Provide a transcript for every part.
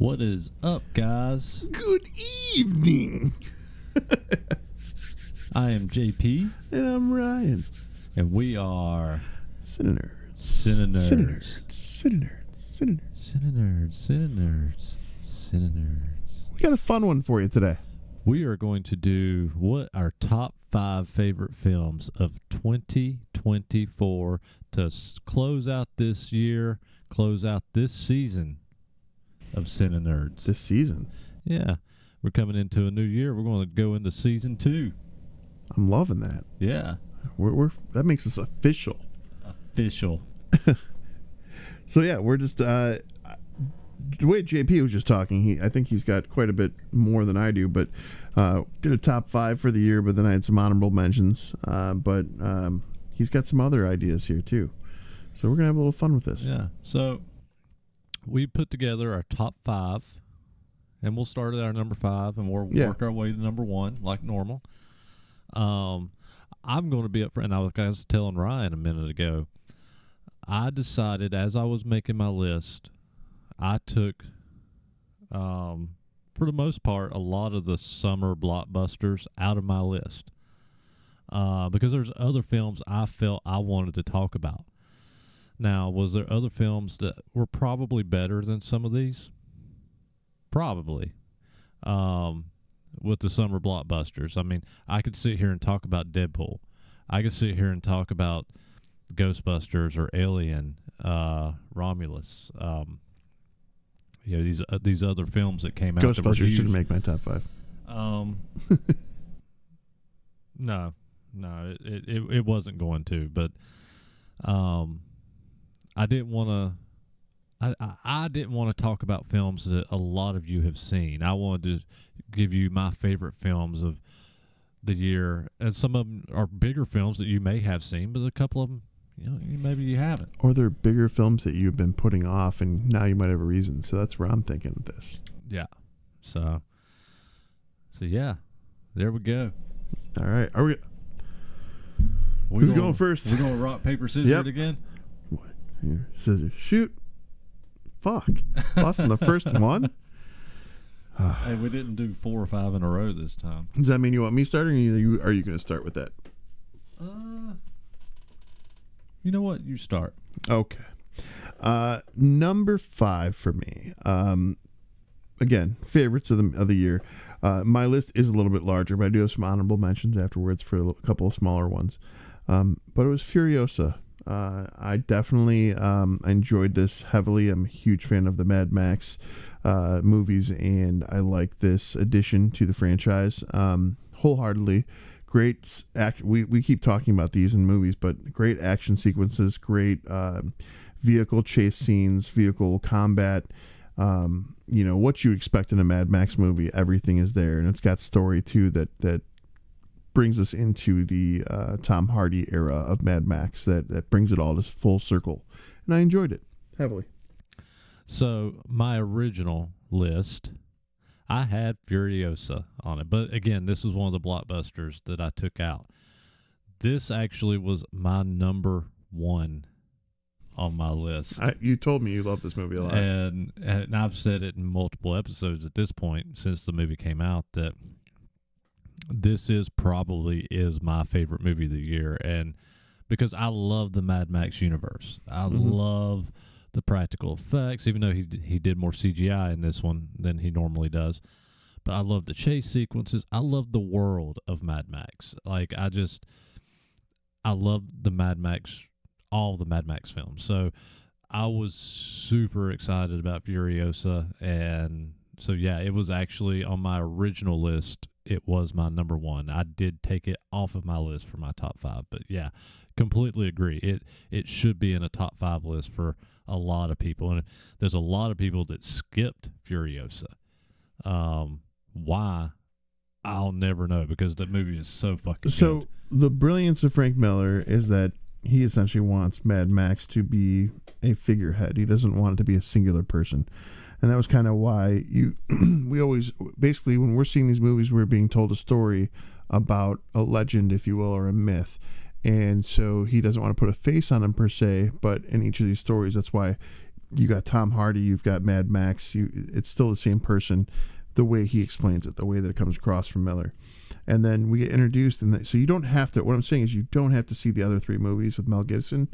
What is up, guys? Good evening. I am JP, And I'm Ryan. and we are CineNerds. CineNerds. CineNerds. We got a fun one for you today. We are going to do what our top 5 favorite films of 2024 to close out this year, close out this season of CineNerds. This season. Yeah, we're coming into a new year. We're going to go into season 2. I'm loving that. Yeah. We're that makes us official. So yeah, we're just the way JP was just talking, I think he's got quite a bit more than I do, but did a top 5 for the year, but then I had some honorable mentions. But he's got some other ideas here too. So we're gonna have a little fun with this. Yeah. So we put together our top 5, and we'll start at our number 5, and we'll work our way to number 1 like normal. I'm going to be up front, and I was telling Ryan a minute ago, I decided as I was making my list, I took, for the most part, a lot of the summer blockbusters out of my list because there's other films I felt I wanted to talk about. Now, was there other films that were probably better than some of these? Probably. With the summer blockbusters. I mean, I could sit here and talk about Deadpool. I could sit here and talk about Ghostbusters or Alien, Romulus. These other films that came out. Ghostbusters should make my top 5. No, it wasn't going to, but I didn't want to. I didn't want to talk about films that a lot of you have seen. I wanted to give you my favorite films of the year, and some of them are bigger films that you may have seen, but a couple of them, maybe you haven't. Or they're bigger films that you've been putting off, and now you might have a reason. So that's where I'm thinking of this. Yeah. So yeah, there we go. All right. Who's going first? We're going rock, paper, scissors it again? Here, scissors, shoot. Fuck. Lost in the first one? Hey, we didn't do 4 or 5 in a row this time. Does that mean you want me starting, or are you going to start with that? You know what? You start. Okay. Number 5 for me. Again, favorites of the year. My list is a little bit larger, but I do have some honorable mentions afterwards for a couple of smaller ones. But it was Furiosa. I definitely enjoyed this heavily. I'm a huge fan of the Mad Max movies, and I like this addition to the franchise wholeheartedly. Great we keep talking about these in movies, but great action sequences, great vehicle chase scenes, vehicle combat. What you expect in a Mad Max movie, everything is there, and it's got story too that brings us into the Tom Hardy era of Mad Max that brings it all to full circle, and I enjoyed it heavily. So my original list, I had Furiosa on it, but again, this was one of the blockbusters that I took out. This actually was my number 1 on my list. You told me you love this movie a lot, and I've said it in multiple episodes at this point since the movie came out that this probably is my favorite movie of the year, and because I love the Mad Max universe. I love the practical effects, even though he did more CGI in this one than he normally does. But I love the chase sequences. I love the world of Mad Max. Like, I love the Mad Max, all the Mad Max films. So I was super excited about Furiosa, and so yeah, it was actually on my original list. It was my number 1. I did take it off of my list for my top 5, but yeah, completely agree. It should be in a top 5 list for a lot of people, and there's a lot of people that skipped Furiosa. Why? I'll never know, because the movie is so fucking good. So the brilliance of Frank Miller is that he essentially wants Mad Max to be a figurehead. He doesn't want it to be a singular person. And that was kind of why we always, basically, when we're seeing these movies, we're being told a story about a legend, if you will, or a myth. And so he doesn't want to put a face on him per se, but in each of these stories, that's why You got Tom Hardy, you've got Mad Max. It's still the same person, the way he explains it, the way that it comes across from Miller. And then we get introduced, and so you don't have to. What I'm saying is, you don't have to see the other three movies with Mel Gibson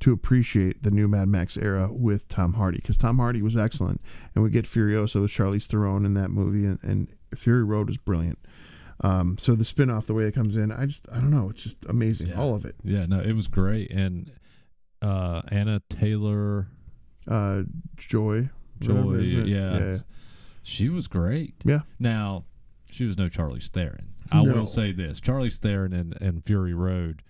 to appreciate the new Mad Max era with Tom Hardy, because Tom Hardy was excellent, and we get Furiosa with Charlize Theron in that movie, and Fury Road was brilliant. So the spinoff, the way it comes in, I don't know, it's just amazing, all of it. Yeah, no, it was great, and Anna Taylor, Joy, yeah, she was great. Yeah. Now, she was no Charlize Theron. I will say this: Charlize Theron and Fury Road.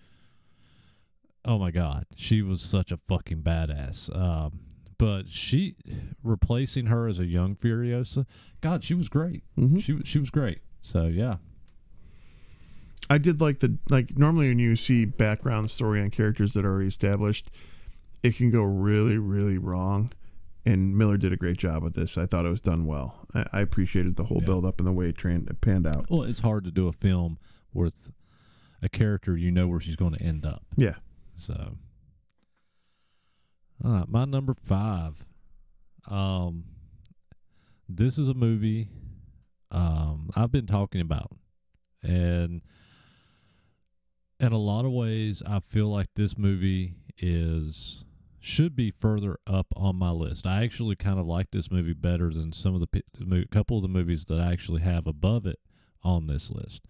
Oh my God, she was such a fucking badass. But she replacing her as a young Furiosa, God, she was great. Mm-hmm. She was great. So yeah. I did like normally when you see background story on characters that are already established, it can go really, really wrong. And Miller did a great job with this. I thought it was done well. I appreciated the whole build up and the way it panned out. Well, it's hard to do a film with a character you know where she's going to end up. Yeah. So, my number 5. This is a movie I've been talking about, and in a lot of ways, I feel like this movie should be further up on my list. I actually kind of like this movie better than some of the couple of the movies that I actually have above it on this list.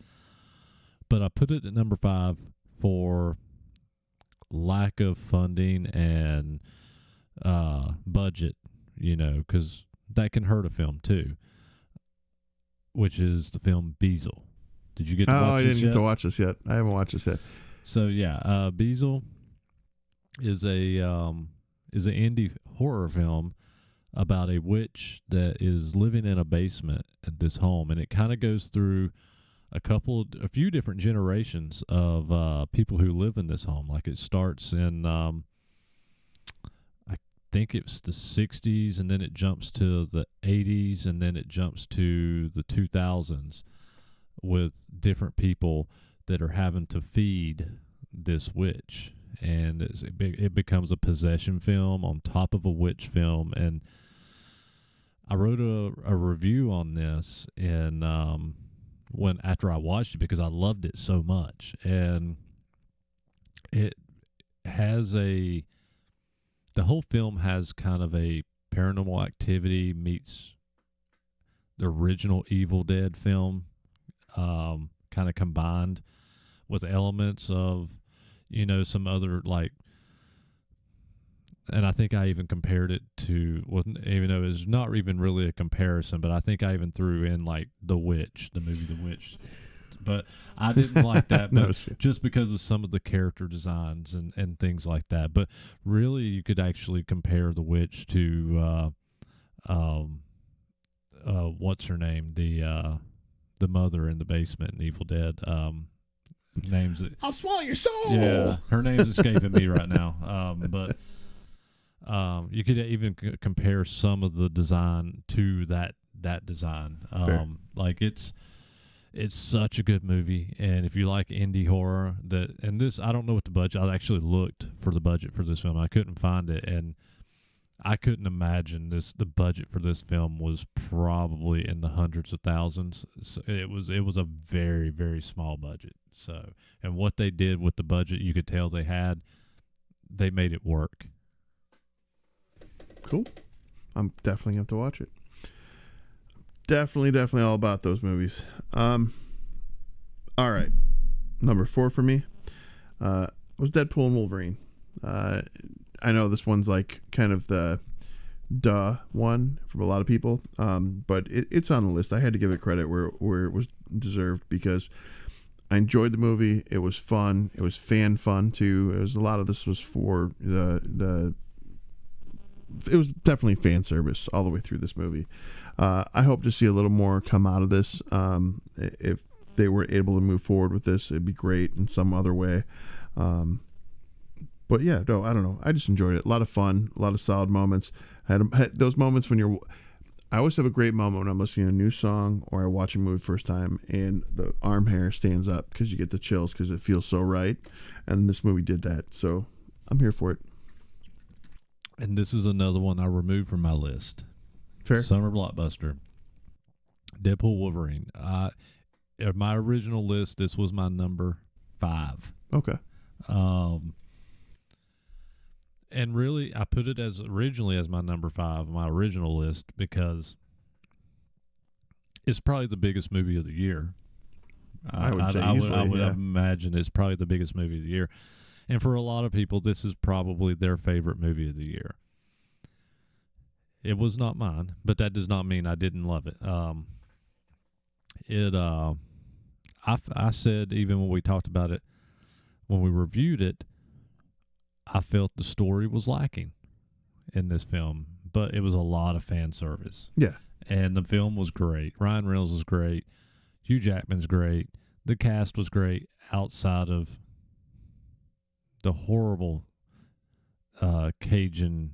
But I put it at number 5 for lack of funding and budget, because that can hurt a film too, which is the film Beazle. Did you get to watch this yet? I didn't get to watch this yet. I haven't watched this yet. So yeah, Beazle is an indie horror film about a witch that is living in a basement at this home, and it kind of goes through a few different generations of people who live in this home. Like it starts in I think it's the 60s, and then it jumps to the 80s, and then it jumps to the 2000s with different people that are having to feed this witch. And it becomes a possession film on top of a witch film. And I wrote a review on this after I watched it, because I loved it so much. And it has the whole film has kind of a Paranormal Activity meets the original Evil Dead film, kind of combined with elements of, some other, like, and I think I even compared it to, even though it's not even really a comparison, but I think I even threw in, like, The Witch, the movie The Witch. But I didn't like that, just because of some of the character designs and things like that. But really, you could actually compare The Witch to, what's her name? The mother in the basement in Evil Dead. Names that I'll swallow your soul. Yeah, her name's escaping me right now. But you could even compare some of the design to that design. Like it's such a good movie, and if you like indie horror, I don't know what the budget. I actually looked for the budget for this film. I couldn't find it, and I couldn't imagine the budget for this film was probably in the hundreds of thousands. So it was a very, very small budget. So, and what they did with the budget, you could tell they made it work. Cool. I'm definitely going to have to watch it. Definitely all about those movies. All right. Number 4 for me was Deadpool and Wolverine. I know this one's like kind of the one from a lot of people, but it's on the list. I had to give it credit where it was deserved, because I enjoyed the movie. It was fun. It was fan fun too. It was a lot of this was for it was definitely fan service all the way through this movie. I hope to see a little more come out of this. If they were able to move forward with this, it'd be great in some other way. But yeah, no, I don't know. I just enjoyed it. A lot of fun, a lot of solid moments. I had those moments when I always have a great moment when I'm listening to a new song or I watch a movie first time and the arm hair stands up because you get the chills because it feels so right. And this movie did that. So I'm here for it. and this is another one I removed from my list. Fair. Summer blockbuster. Deadpool Wolverine. My original list, this was my number 5. Okay. And really, I put it as originally as my number 5 on my original list because it's probably the biggest movie of the year. I would say easily, I would yeah. imagine it's probably the biggest movie of the year. And for a lot of people, this is probably their favorite movie of the year. It was not mine, but that does not mean I didn't love it. I said, even when we talked about it, when we reviewed it, I felt the story was lacking in this film, but it was a lot of fan service. Yeah. And the film was great. Ryan Reynolds was great. Hugh Jackman's great. The cast was great outside of the horrible Cajun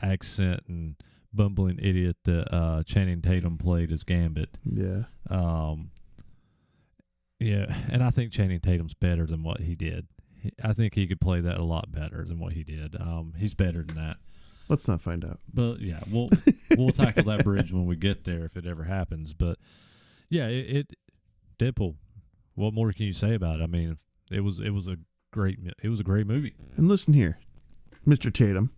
accent and bumbling idiot that Channing Tatum played as Gambit. Yeah. Yeah, and I think Channing Tatum's better than what he did. I think he could play that a lot better than what he did. He's better than that. Let's not find out. But yeah, we'll tackle that bridge when we get there if it ever happens. But yeah, Deadpool. What more can you say about it? I mean, it was a great movie. And listen here, Mr. Tatum,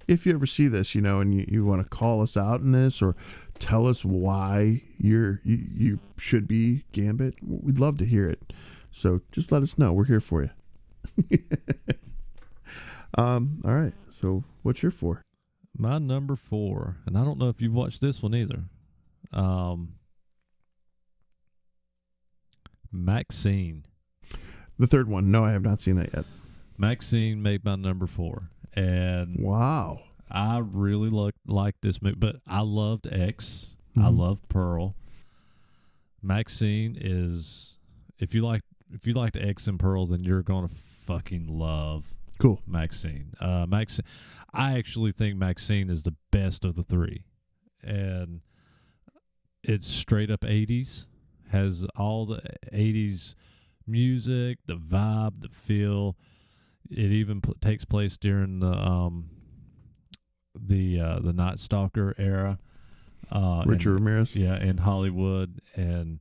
if you ever see this, and you want to call us out in this or tell us why you should be Gambit, we'd love to hear it. So just let us know. We're here for you. All right. So what's your 4? My number 4, and I don't know if you've watched this one either. Maxine. The third one. No, I have not seen that yet. Maxine made my number 4, and Wow. I really liked this movie. But I loved X. Mm-hmm. I loved Pearl. Maxine is if you liked X and Pearl, then you're gonna fucking love Cool. Maxine. Maxine. I actually think Maxine is the best of the 3, and it's straight up 80s. Has all the 80s music, the vibe, the feel. It even takes place during the Night Stalker era. Richard Ramirez. Yeah, in Hollywood, and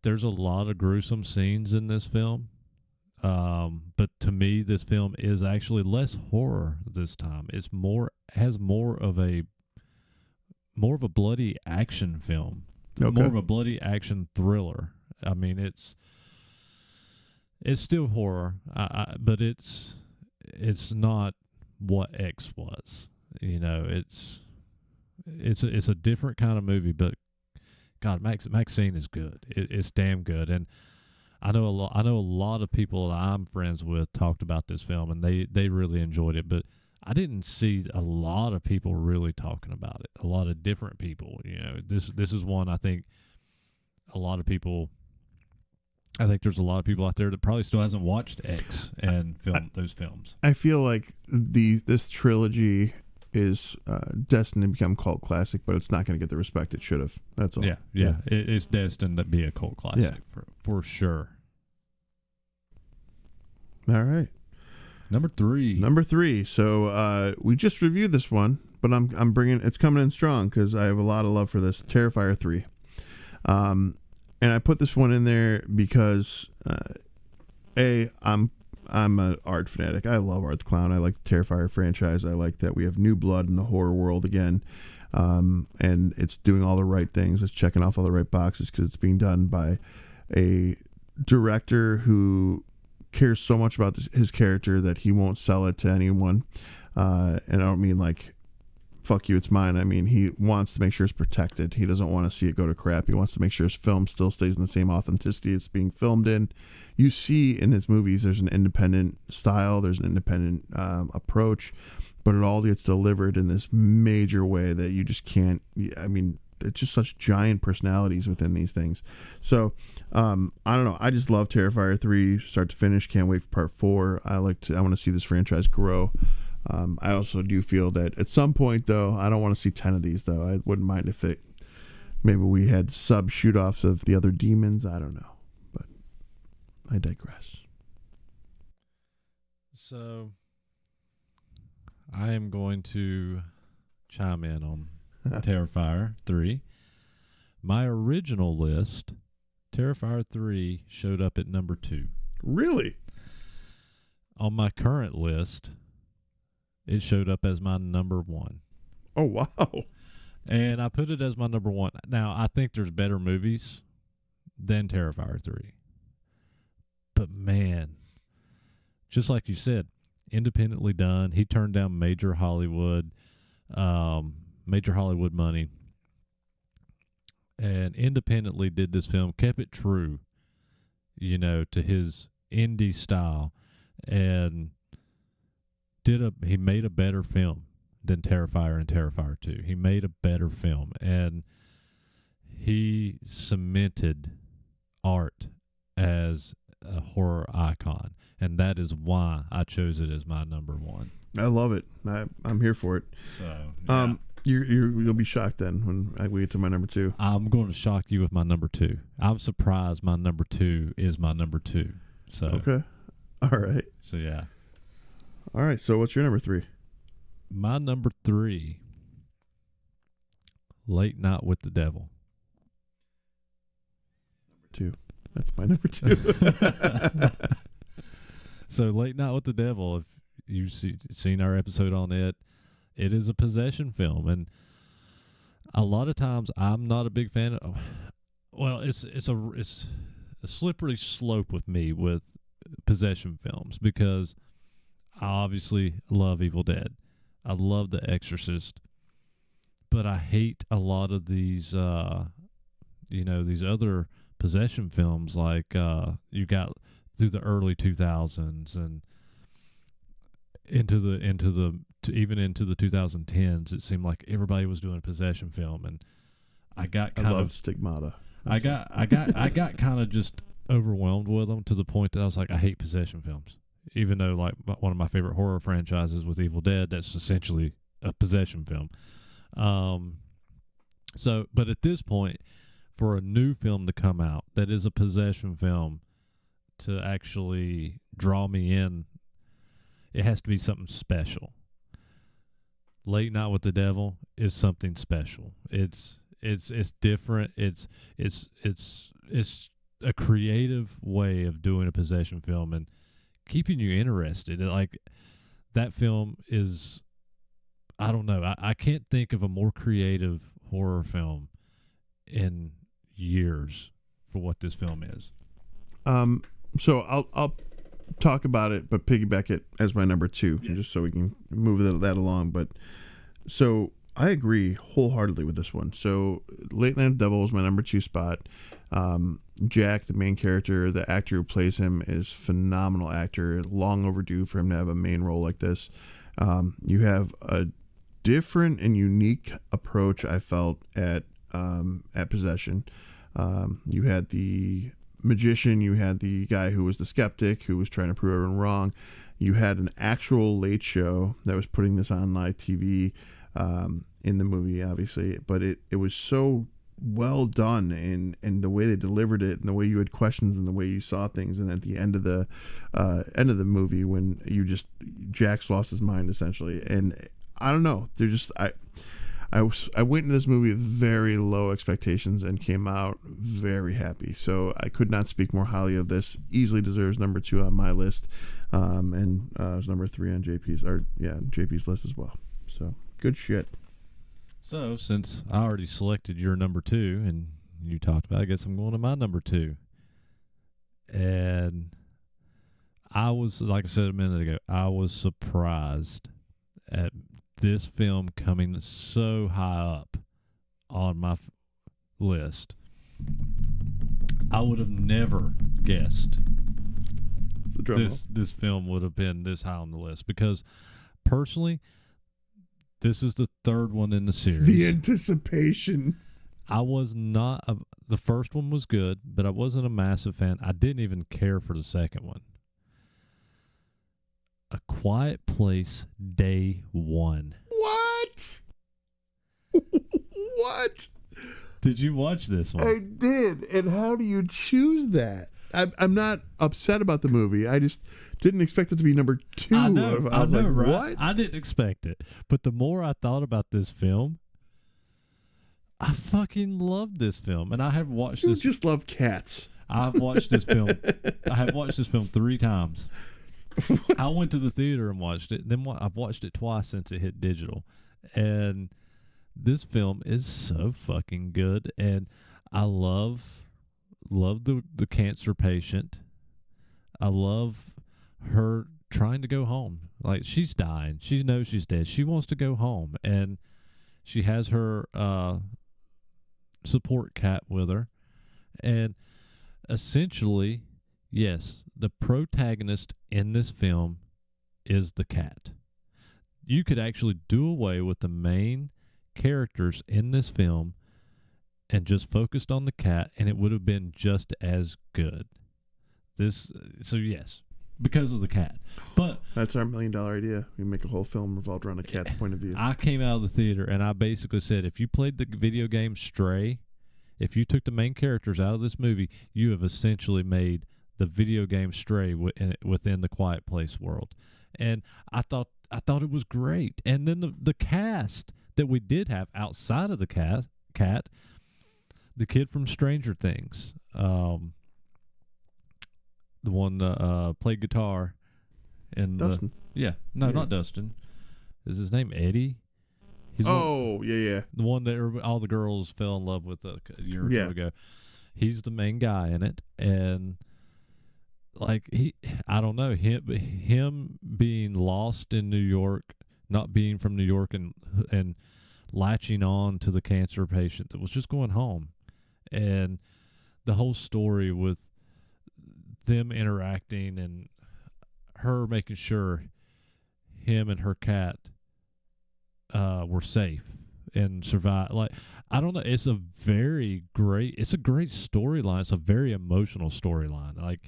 there's a lot of gruesome scenes in this film. But to me, this film is actually less horror this time. It's has more of a bloody action film. Okay. More of a bloody action thriller. I mean, it's still horror, but it's not what X was. It's a different kind of movie, but God, Maxine is good. It's damn good, and I know a lot of people that I'm friends with talked about this film, and they really enjoyed it, but I didn't see a lot of people really talking about it. A lot of different people. This is one I think a lot of people. I think there's a lot of people out there that probably still hasn't watched X and those films. I feel like this trilogy is destined to become cult classic, but it's not going to get the respect it should have. That's all. Yeah. It's destined to be a cult classic for sure. All right. Number 3. So we just reviewed this one, but I'm bringing it's coming in strong because I have a lot of love for this. Terrifier 3. And I put this one in there because I'm an art fanatic. I love Art the Clown. I like the Terrifier franchise. I like that we have new blood in the horror world again. And it's doing all the right things. It's checking off all the right boxes because it's being done by a director who cares so much about his character that he won't sell it to anyone. And I don't mean like, fuck you, it's mine. I mean, he wants to make sure it's protected. He doesn't want to see it go to crap. He wants to make sure his film still stays in the same authenticity it's being filmed in. You see in his movies, there's an independent style, there's an independent approach, but it all gets delivered in this major way that you just can't. I mean, it's just such giant personalities within these things. So I don't know. I just love Terrifier 3 start to finish. Can't wait for part 4. I want to see this franchise grow. I also do feel that at some point, though, I don't want to see 10 of these, though. I wouldn't mind if maybe we had sub shoot-offs of the other demons. I don't know, but I digress. So I am going to chime in on Terrifier 3. My original list, Terrifier 3 showed up at number 2. Really? On my current list, it showed up as my number 1. Oh, wow. And I put it as my number 1. Now, I think there's better movies than Terrifier 3. But man, just like you said, independently done. He turned down major Hollywood money, and independently did this film, kept it true, to his indie style, and he made a better film than Terrifier and Terrifier 2. He made a better film, and he cemented art as a horror icon, and that is why I chose it as my number 1. I love it. I'm here for it. So, yeah. You'll be shocked then when we get to my number 2. I'm going to shock you with my number 2. I'm surprised my number 2 is my number 2. So okay, all right. So yeah. All right. So what's your number 3? My number 3, Late Night with the Devil. Number 2. That's my number 2. So Late Night with the Devil, if you've seen our episode on it, it is a possession film, and a lot of times I'm not a big fan of. Well, it's a slippery slope with me with possession films, because I obviously love Evil Dead. I love The Exorcist, but I hate a lot of these these other possession films, like you got through the early 2000s and even into the 2010s. It seemed like everybody was doing a possession film, and I loved Stigmata. I got kind of just overwhelmed with them, to the point that I was like, I hate possession films. Even though, like, one of my favorite horror franchises with Evil Dead, that's essentially a possession film. But at this point, for a new film to come out that is a possession film, to actually draw me in, it has to be something special. Late Night with the Devil is something special. It's different. It's a creative way of doing a possession film and keeping you interested. Like, that film is, I don't know. I can't think of a more creative horror film in years for what this film is. So I'll talk about it, but piggyback it as my number 2, just so we can move that along. But so I agree wholeheartedly with this one. So Late Night Devil was my number 2 spot. Jack, the main character, the actor who plays him, is phenomenal actor. Long overdue for him to have a main role like this. You have a different and unique approach, I felt, at Possession. You had the magician, you had the guy who was the skeptic, who was trying to prove everyone wrong. You had an actual late show that was putting this on live TV in the movie, obviously, but it was so well done, and the way they delivered it, and the way you had questions, and the way you saw things, and at the end of the movie, when Jack's lost his mind essentially, and I don't know, I went into this movie with very low expectations and came out very happy. So I could not speak more highly of this. Easily deserves number 2 on my list, and it was number 3 on JP's list as well. So good shit. So since I already selected your number 2 and you talked about it, I guess I'm going to my number 2. And I was, like I said a minute ago, I was surprised at this film coming so high up on my list. I would have never guessed this film would have been this high on the list, because personally, this is the 3rd one in the series. The anticipation. I was not the first one was good, but I wasn't a massive fan. I didn't even care for the second one. A Quiet Place Day 1. What? What? Did you watch this one? I did. And how do you choose that? I'm not upset about the movie. I just didn't expect it to be number 2. I know, like, right? What? I didn't expect it. But the more I thought about this film, I fucking loved this film. And I have watched You this. just love cats. I've watched this film. I have watched this film 3 times. I went to the theater and watched it. Then I've watched it twice since it hit digital. And this film is so fucking good. And I love the cancer patient. I love her trying to go home. Like, she's dying. She knows she's dead. She wants to go home. And she has her support cat with her. And essentially, yes, the protagonist in this film is the cat. You could actually do away with the main characters in this film and just focused on the cat, and it would have been just as good. So yes, because of the cat. But that's our $1 million idea. We make a whole film revolved around a cat's point of view. I came out of the theater and I basically said, if you played the video game Stray, if you took the main characters out of this movie, you have essentially made the video game Stray within the Quiet Place world. And I thought it was great. And then the cast that we did have outside of the cat, the kid from Stranger Things, the one that played guitar, and Dustin. Not Dustin. Is his name Eddie? He's yeah. the one that all the girls fell in love with a year or two ago. He's the main guy in it, and like I don't know, him being lost in New York, not being from New York, and latching on to the cancer patient that was just going home, and the whole story with them interacting and her making sure him and her cat were safe and survive. Like, I don't know, it's a great storyline. It's a very emotional storyline. Like,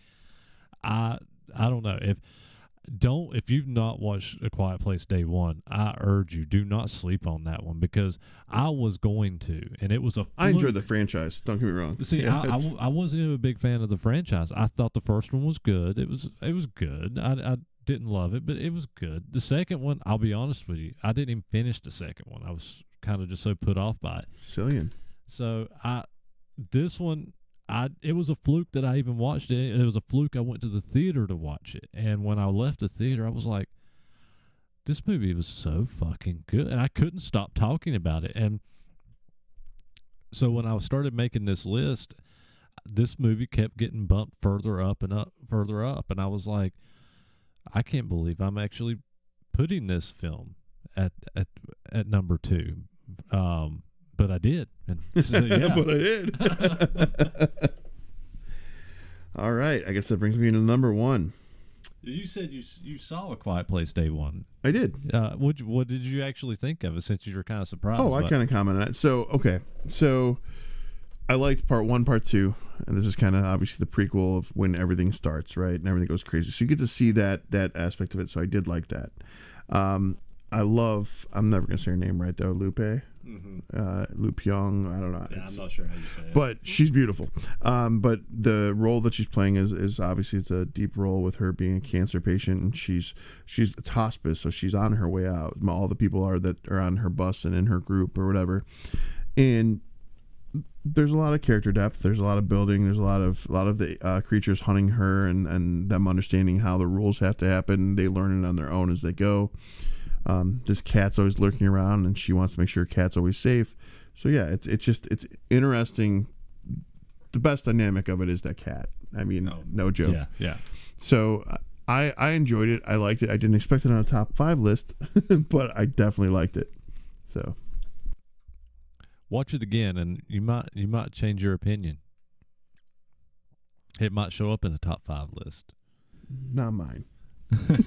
I don't know, if you've not watched A Quiet Place Day One, I urge you, do not sleep on that one, because I was going to, and it was I enjoyed the franchise. Don't get me wrong. See, I wasn't even a big fan of the franchise. I thought the first one was good. It was good. I didn't love it, but it was good. The second one, I'll be honest with you, I didn't even finish the second one. I was kind of just so put off by it. Cillian. So this one, it was a fluke that I even watched it. It was a fluke I went to the theater to watch it. And when I left the theater, I was like, this movie was so fucking good. And I couldn't stop talking about it. And so when I started making this list, this movie kept getting bumped further up and up, further up. And I was like, I can't believe I'm actually putting this film at number 2. But I did. And so, yeah. But I did. All right. I guess that brings me to number 1. You said you saw A Quiet Place Day One. I did. What did you actually think of it, since you were kind of surprised? Oh, I kind of commented on it. So I liked part 1, part 2, and this is kind of obviously the prequel of when everything starts, right? And everything goes crazy. So you get to see that aspect of it. So I did like that. I'm never going to say her name right, though. Lupe. Mm-hmm. Lupe Young. I don't know. Yeah, I'm not sure how you say it. But she's beautiful. But the role that she's playing is obviously, it's a deep role with her being a cancer patient, and it's hospice, so she's on her way out. All the people that are on her bus and in her group or whatever. And there's a lot of character depth. There's a lot of building. There's a lot of the creatures hunting her, and them understanding how the rules have to happen. They learn it on their own as they go. This cat's always lurking around, and she wants to make sure cat's always safe. So yeah, it's interesting. The best dynamic of it is that cat. I mean, no joke. Yeah. So I enjoyed it. I liked it. I didn't expect it on a top 5 list, but I definitely liked it. So watch it again, and you might change your opinion. It might show up in the top 5 list. Not mine.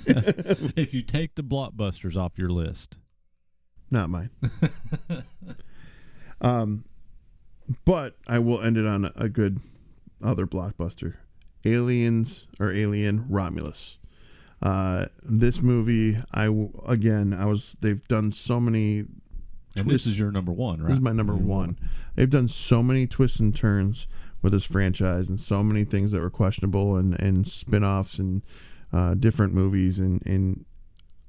If you take the blockbusters off your list. Not mine. But I will end it on a good other blockbuster. Alien Romulus. This movie, they've done so many. And this is your number 1, right? This is my number 1. They've done so many twists and turns with this franchise, and so many things that were questionable, and spin-offs and different movies, and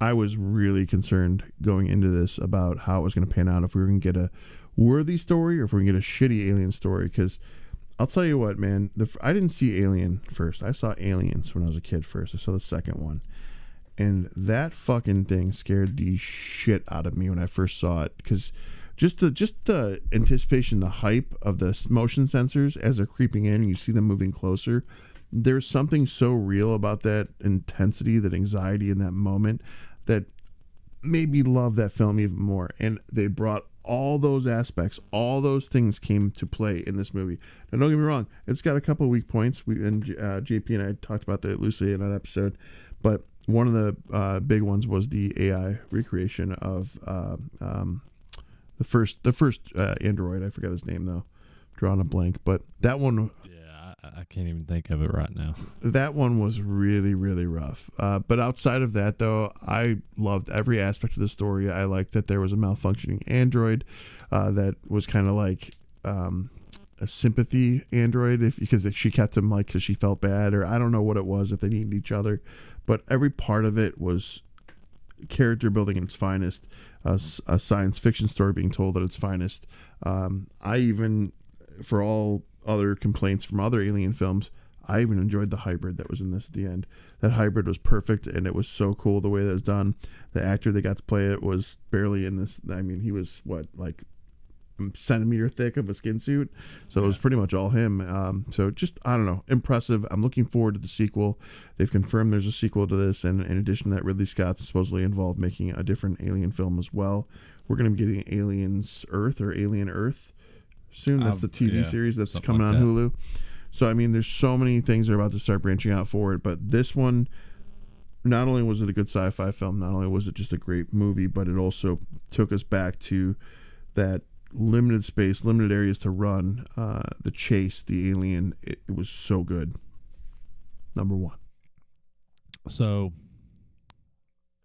I was really concerned going into this about how it was going to pan out, if we were going to get a worthy story or if we were going to get a shitty Alien story. Because I'll tell you what, man, I didn't see Alien first. I saw Aliens when I was a kid first. I saw the second one. And that fucking thing scared the shit out of me when I first saw it. Because just the anticipation, the hype of the motion sensors as they're creeping in and you see them moving closer. There's something so real about that intensity, that anxiety in that moment, that made me love that film even more. And they brought all those aspects, all those things came to play in this movie. Now, don't get me wrong, it's got a couple of weak points. JP and I talked about that loosely in that episode, but one of the big ones was the AI recreation of the first android. I forgot his name though, drawing a blank, but that one. I can't even think of it right now. That one was really, really rough. But outside of that, though, I loved every aspect of the story. I liked that there was a malfunctioning android that was kind of like a sympathy android, because she kept him like because she felt bad, or I don't know what it was, if they needed each other. But every part of it was character building at its finest, a science fiction story being told at its finest. I even, for all other complaints from other Alien films, I even enjoyed the hybrid that was in this at the end. That hybrid was perfect, and it was so cool the way that was done. The actor that got to play it was barely in this. I mean, he was like a centimeter thick of a skin suit, so it was pretty much all him. So just, I don't know, impressive. I'm looking forward to the sequel. They've confirmed there's a sequel to this, and in addition to that, Ridley Scott's supposedly involved making a different Alien film as well. We're going to be getting Aliens Earth or Alien Earth soon. That's the TV series that's coming on Hulu. So I mean, there's so many things that are about to start branching out for it, but this one, not only was it a good sci-fi film, not only was it just a great movie, but it also took us back to that limited space, limited areas to run, the chase, the alien. It was so good. Number one. So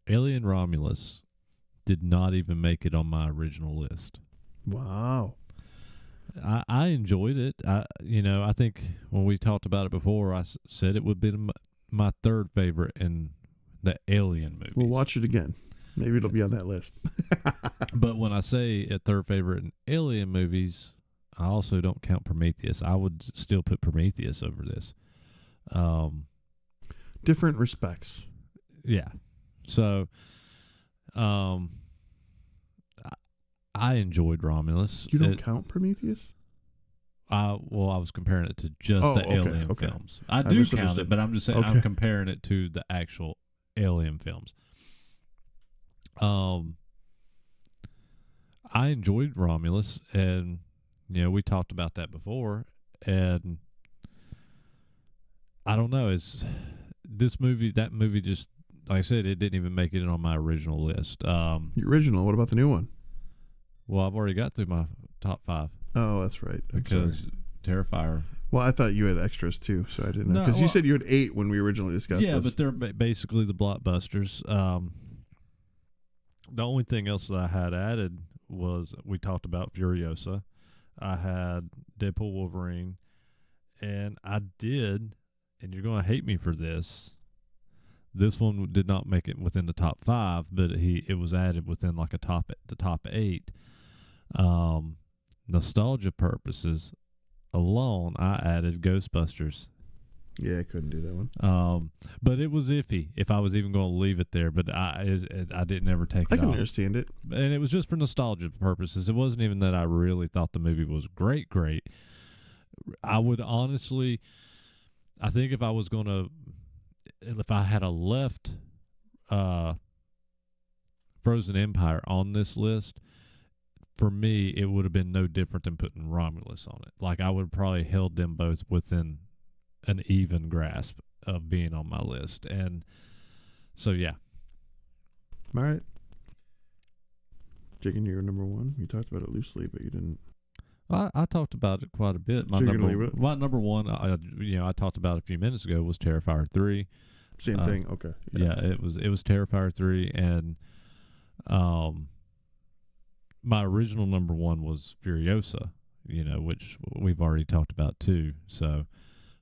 Alien Romulus did not even make it on my original list. Wow. I enjoyed it. I think when we talked about it before, I said it would be my third favorite in the Alien movies. We'll watch it again. Maybe it'll be on that list. But when I say a third favorite in Alien movies, I also don't count Prometheus. I would still put Prometheus over this. Different respects. Yeah. So, I enjoyed Romulus. You don't count Prometheus? I was comparing it to just the Alien films. I do count it, but I'm just saying I'm comparing it to the actual Alien films. I enjoyed Romulus, and we talked about that before, and I don't know, that movie just, like I said, it didn't even make it on my original list. The original, what about the new one? Well, I've already got through my top 5. Oh, that's right. Because Terrifier. Well, I thought you had extras too, so I didn't know. Because you said you had 8 when we originally discussed this. Yeah, but they're basically the blockbusters. The only thing else that I had added was we talked about Furiosa. I had Deadpool Wolverine. And I did, and you're going to hate me for this. This one did not make it within the top 5, but it was added within like the top 8. Nostalgia purposes alone, I added Ghostbusters. Yeah, I couldn't do that one. But it was iffy if I was even going to leave it there. But I didn't ever take it off. I can understand it, and it was just for nostalgia purposes. It wasn't even that I really thought the movie was great. I would honestly, I think if I had left Frozen Empire on this list, for me, it would have been no different than putting Romulus on it. Like, I would have probably held them both within an even grasp of being on my list. And so, yeah. All right. Taking your number 1. You talked about it loosely, but you didn't. I talked about it quite a bit. My number 1, I talked about a few minutes ago, was Terrifier 3. Same thing. Okay. Yeah, it was Terrifier 3, and my original number 1 was Furiosa. which we've already talked about too. So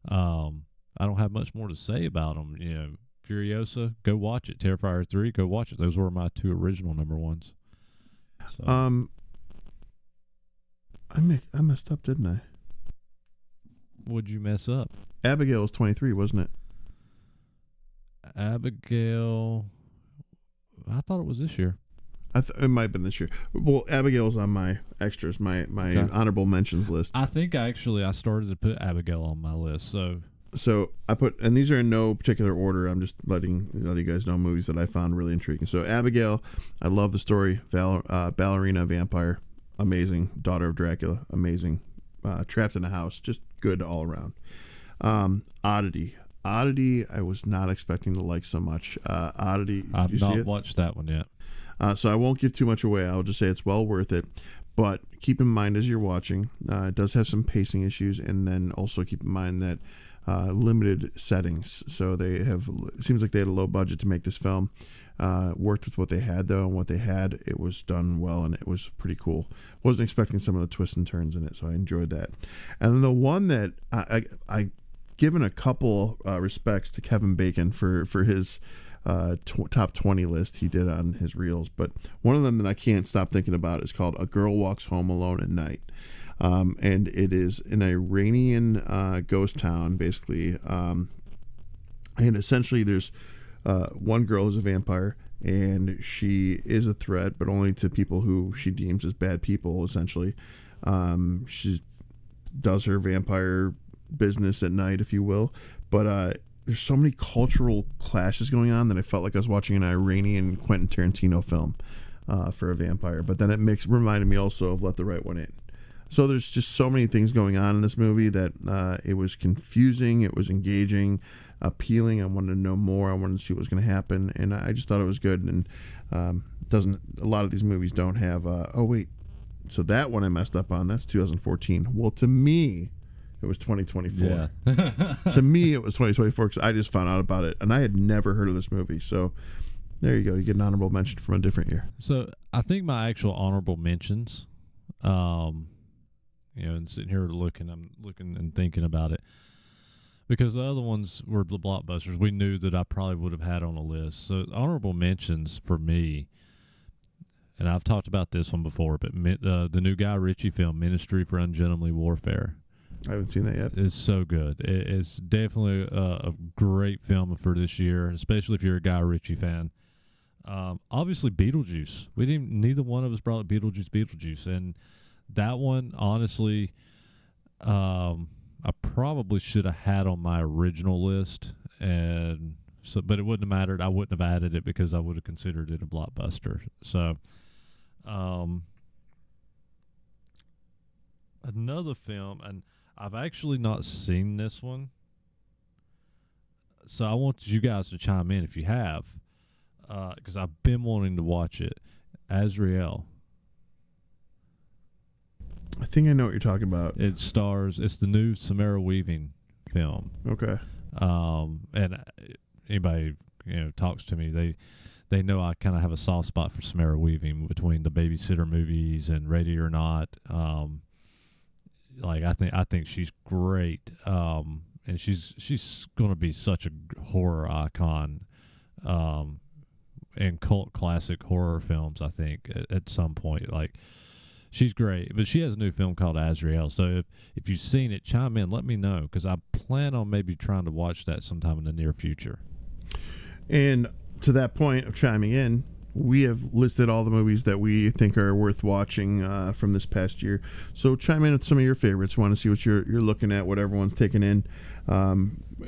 I don't have much more to say about them. Furiosa, go watch it. Terrifier 3, go watch it. Those were my 2 original number ones. So. I messed up, didn't I? Would you mess up? Abigail was 23, wasn't it? Abigail, I thought it was this year. It might have been this year. Well, Abigail's on my extras, my okay. Honorable mentions list. I think I started to put Abigail on my list. So I put, and these are in no particular order. I'm just letting you guys know movies that I found really intriguing. So Abigail, I love the story. Ballerina vampire, amazing. Daughter of Dracula, amazing. Trapped in a house, just good all around. Oddity, I was not expecting to like so much. Oddity, I've not watched that one yet. So I won't give too much away. I'll just say it's well worth it. But keep in mind as you're watching, it does have some pacing issues, and then also keep in mind that limited settings. So it seems like they had a low budget to make this film. Worked with what they had though, and what they had, it was done well, and it was pretty cool. Wasn't expecting some of the twists and turns in it, so I enjoyed that. And then the one that I given a couple respects to Kevin Bacon for his top 20 list he did on his reels, but one of them that I can't stop thinking about is called A Girl Walks Home Alone at Night. And it is an Iranian ghost town, basically. And essentially there's one girl who's a vampire, and she is a threat, but only to people who she deems as bad people, essentially. She does her vampire business at night, if you will. But there's so many cultural clashes going on that I felt like I was watching an Iranian Quentin Tarantino film for a vampire. But then it reminded me also of Let the Right One In. So there's just so many things going on in this movie that it was confusing, it was engaging, appealing. I wanted to know more. I wanted to see what was going to happen, and I just thought it was good. And a lot of these movies don't have. So that one I messed up on. That's 2014. Well, to me, it was 2024. Yeah. To me, it was 2024 because I just found out about it, and I had never heard of this movie. So there you go. You get an honorable mention from a different year. So I think my actual honorable mentions. And sitting here I'm looking and thinking about it, because the other ones were the blockbusters we knew that I probably would have had on a list. So honorable mentions for me, and I've talked about this one before, but the new Guy Ritchie film, Ministry for Ungentlemanly Warfare. I haven't seen that yet. It's so good. It's definitely a great film for this year, especially if you're a Guy Ritchie fan. Obviously, Beetlejuice. Neither one of us brought Beetlejuice, and that one, honestly, I probably should have had on my original list, and so, but it wouldn't have mattered. I wouldn't have added it because I would have considered it a blockbuster. So, another film, and I've actually not seen this one, so I want you guys to chime in if you have, because I've been wanting to watch it. Azrael. I think I know what you're talking about. It's the new Samara Weaving film. Okay. And anybody talks to me, they know I kind of have a soft spot for Samara Weaving between the Babysitter movies and Ready or Not. I think she's great. And she's going to be such a horror icon. In cult classic horror films, I think at some point, she's great, but she has a new film called Azrael. So if you've seen it, chime in, let me know, because I plan on maybe trying to watch that sometime in the near future. And to that point of chiming in, we have listed all the movies that we think are worth watching from this past year. So chime in with some of your favorites. Want to see what you're looking at, what everyone's taking in,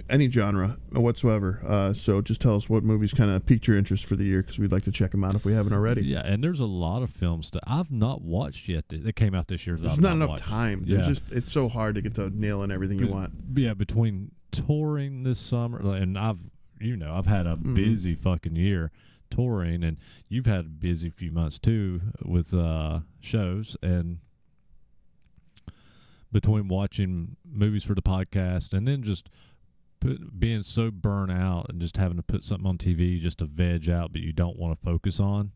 any genre whatsoever. So just tell us what movies kind of piqued your interest for the year, because we'd like to check them out if we haven't already. Yeah, and there's a lot of films that I've not watched yet that came out this year. There's not enough time. Yeah. It's so hard to get to nail in everything you want. Yeah, between touring this summer, and I've had a busy fucking year touring, and you've had a busy few months too with shows, and between watching movies for the podcast and then just being so burnt out and just having to put something on TV just to veg out, but you don't want to focus on,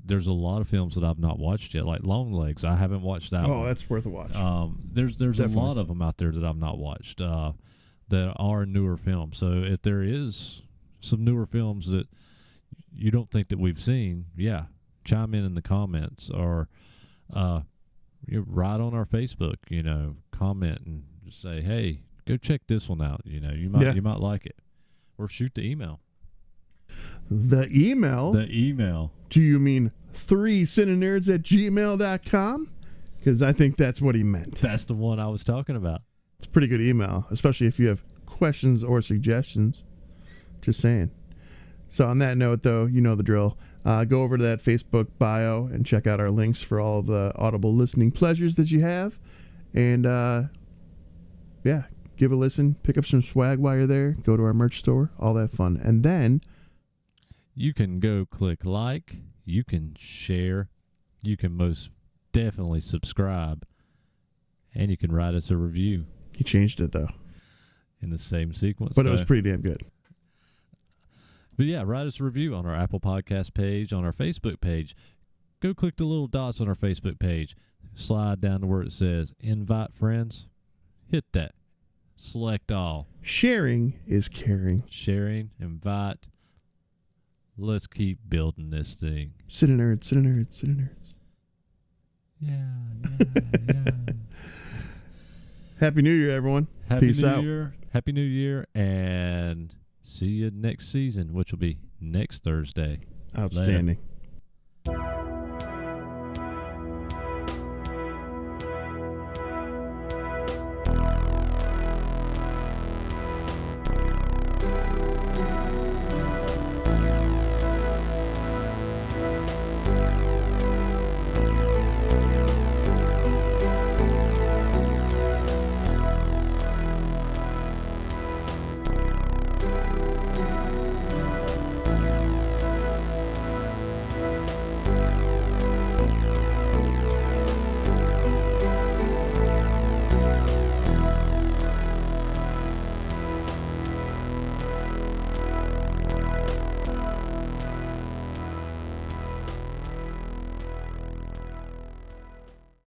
there's a lot of films that I've not watched yet, like Long Legs. I haven't watched that one. Oh, that's worth a watch. There's Definitely. a lot of them out there that I've not watched that are newer films. So if there is some newer films that you don't think that we've seen, yeah, chime in the comments, or you write on our Facebook, comment and just say, hey, go check this one out. You might like it, or shoot the email. The email? Do you mean 3cinenerds@gmail.com? Because I think that's what he meant. That's the one I was talking about. It's a pretty good email, especially if you have questions or suggestions. Just saying. So on that note, though, you know the drill. Go over to that Facebook bio and check out our links for all of the Audible listening pleasures that you have. And, yeah, give a listen. Pick up some swag while you're there. Go to our merch store. All that fun. And then you can go click like. You can share. You can most definitely subscribe. And you can write us a review. He changed it, though. In the same sequence. But it was pretty damn good. But yeah, write us a review on our Apple Podcast page, on our Facebook page. Go click the little dots on our Facebook page. Slide down to where it says invite friends. Hit that. Select all. Sharing is caring. Sharing, invite. Let's keep building this thing. CineNerds. Yeah. Happy New Year, everyone. Peace out. Happy New Year, and see you next season, which will be next Thursday. Outstanding. Later.